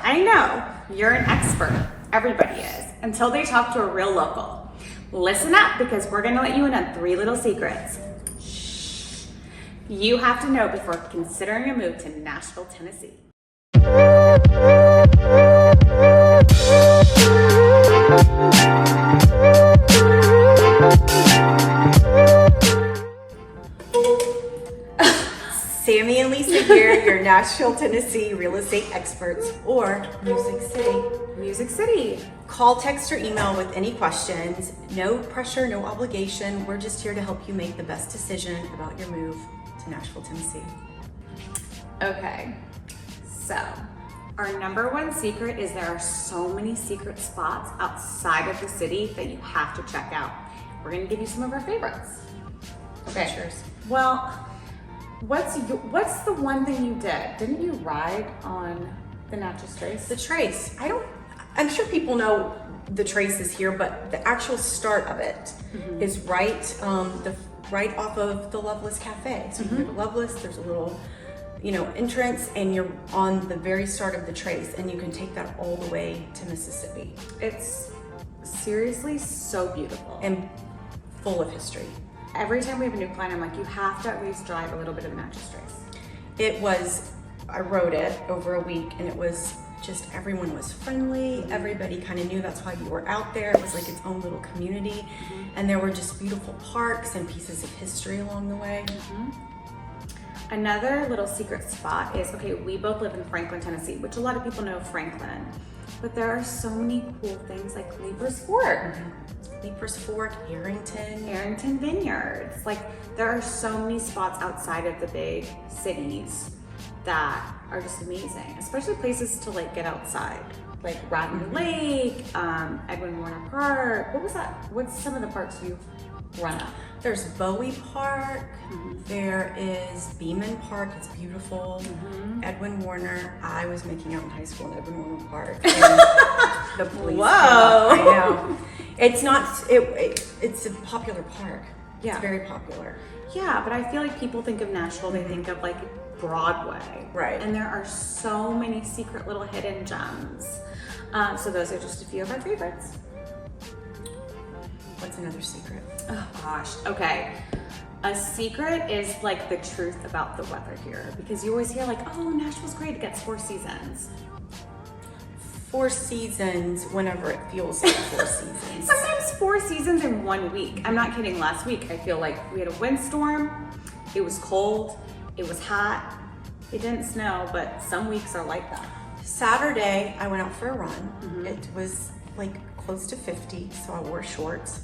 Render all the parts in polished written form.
I know, you're an expert. Everybody is, until they talk to a real local. Listen up, because we're gonna let you in on 3 little secrets. Shh. You have to know before considering a move to Nashville, Tennessee. Sammi and Lisa here, your Nashville, Tennessee real estate experts, or Music City. Music City. Call, text, or email with any questions. No pressure, no obligation. We're just here to help you make the best decision about your move to Nashville, Tennessee. Okay, so our number 1 secret is there are so many secret spots outside of the city that you have to check out. We're gonna give you some of our favorites. Okay. Sure. Well, what's the one thing you did? Didn't you ride on the Natchez Trace? The Trace. I'm sure people know the Trace is here, but the actual start of it is right off of the Loveless Cafe. So you go to Loveless, there's a little entrance, and you're on the very start of the Trace, and you can take that all the way to Mississippi. It's seriously so beautiful. And full of history. Every time we have a new client, I'm like, you have to at least drive a little bit of the Natchez Trace. I rode it over a week, and it was just, everyone was friendly. Everybody kind of knew that's why you were out there. It was like its own little community. And there were just beautiful parks and pieces of history along the way. Another little secret spot is, okay, we both live in Franklin, Tennessee, which a lot of people know Franklin, but there are so many cool things like Leaper's Fork. Leaper's Fork, Arrington Vineyards. Like, there are so many spots outside of the big cities that are just amazing, especially places to like get outside, like Radnor Lake, Edwin Warner Park. What was that? What's some of the parks you've run up? There's Bowie Park. There is Beeman Park. It's beautiful. Edwin Warner. I was making out in high school in Edwin Warner Park. And the police. Whoa! I know. It's not. It's a popular park. Yeah. It's very popular. Yeah, but I feel like people think of Nashville, they think of like Broadway. Right. And there are so many secret little hidden gems. So those are just a few of our favorites. What's another secret? Oh gosh, okay. A secret is like the truth about the weather here, because you always hear like, oh, Nashville's great, it gets 4 seasons. 4 seasons whenever it feels like 4 seasons. Sometimes 4 seasons in 1 week. I'm not kidding. Last week, I feel like we had a windstorm. It was cold. It was hot. It didn't snow, but some weeks are like that. Saturday, I went out for a run. It was like close to 50, so I wore shorts.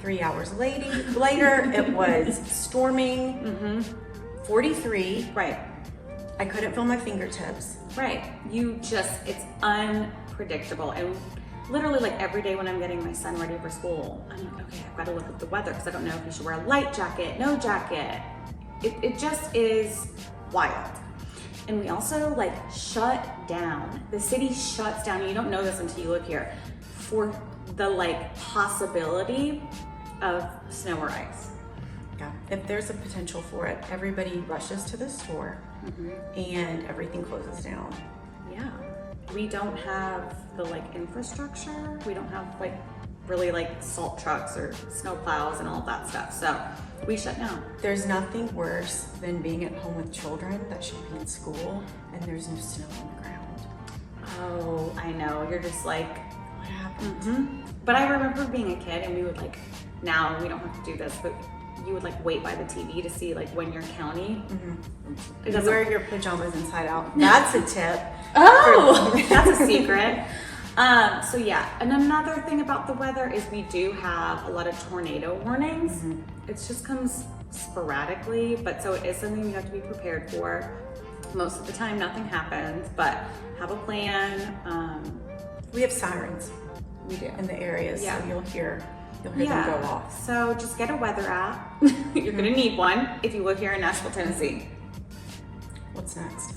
3 hours later, it was storming, 43. Right. I couldn't feel my fingertips. Right. It's unpredictable. And literally like every day when I'm getting my son ready for school, I'm like, okay, I've got to look at the weather because I don't know if you should wear a light jacket, no jacket. It just is wild. And we also like shut down. The city shuts down. You don't know this until you live here, for the like possibility of snow or ice. Yeah, if there's a potential for it, everybody rushes to the store and everything closes down. Yeah, we don't have the like infrastructure. We don't have like really like salt trucks or snow plows and all of that stuff. So we shut down. There's nothing worse than being at home with children that should be in school and there's no snow on the ground. Oh, I know. You're just like, what happened? But I remember being a kid and we would like, now we don't have to do this, but you would like wait by the TV to see like when your county. You wear your pajamas inside out. That's a tip. Oh, that's a secret. So yeah, and another thing about the weather is we do have a lot of tornado warnings. It just comes sporadically, but so it is something you have to be prepared for. Most of the time nothing happens, but have a plan. We have sirens. We do. In the areas, Yeah. so you'll hear them go off. So just get a weather app. You're gonna need one if you live here in Nashville, Tennessee. What's next?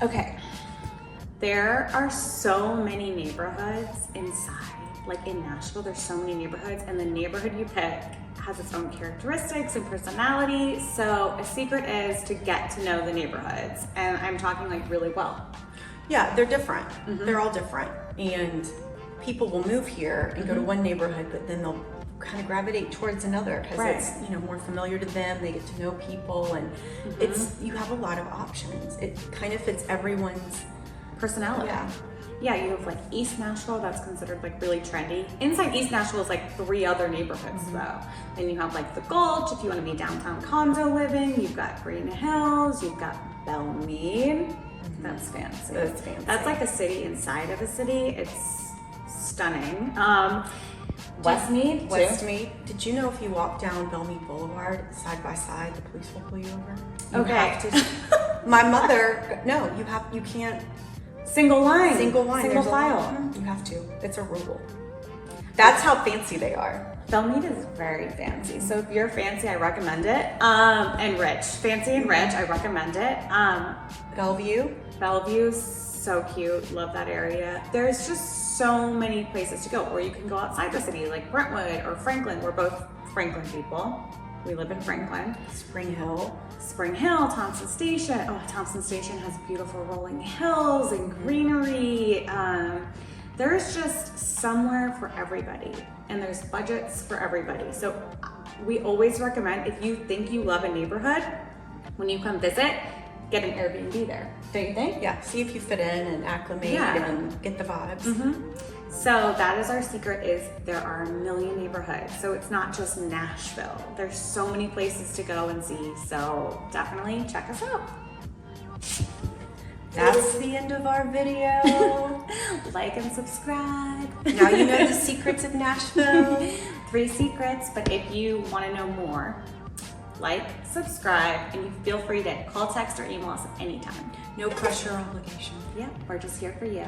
Okay. There are so many neighborhoods inside. Like in Nashville, there's so many neighborhoods, and the neighborhood you pick has its own characteristics and personality. So a secret is to get to know the neighborhoods, and I'm talking like really well. Yeah, they're different. They're all different. And people will move here and go to one neighborhood, but then they'll kind of gravitate towards another because it's, you know, more familiar to them. They get to know people, and you have a lot of options. It kind of fits everyone's personality. Yeah. Yeah, you have like East Nashville, that's considered like really trendy. Inside East Nashville is like 3 other neighborhoods though. Then you have like the Gulch, if you want to be downtown condo living. You've got Green Hills, you've got Belmead. That's fancy. That's fancy. That's like a city inside of a city. It's stunning. Westmead, too. Westmead. Did you know if you walk down Belmead Boulevard side by side, the police will pull you over? You Okay. have to, my mother, no, you can't. Single line. Single Single There's a file. line. You have to. It's a rule. That's how fancy they are. Belmead is very fancy. So if you're fancy, I recommend it. And rich. Fancy and rich, I recommend it. Bellevue's so cute. Love that area. There's just so many places to go. Or you can go outside the city, like Brentwood or Franklin. We're both Franklin people. We live in Franklin. Spring Hill. Spring Hill, Thompson Station. Oh, Thompson Station has beautiful rolling hills and greenery. There's just somewhere for everybody, and there's budgets for everybody. So we always recommend, if you think you love a neighborhood, when you come visit, get an Airbnb there. Don't you think? Yeah, see if you fit in and acclimate and get the vibes. So that is our secret, is there are a million neighborhoods. So it's not just Nashville. There's so many places to go and see. So definitely check us out. That's the end of our video. Like and subscribe. Now you know the secrets of Nashville. 3 secrets, but if you want to know more, like, subscribe, and you feel free to call, text, or email us at any time. No pressure or obligation. Yeah, we're just here for you.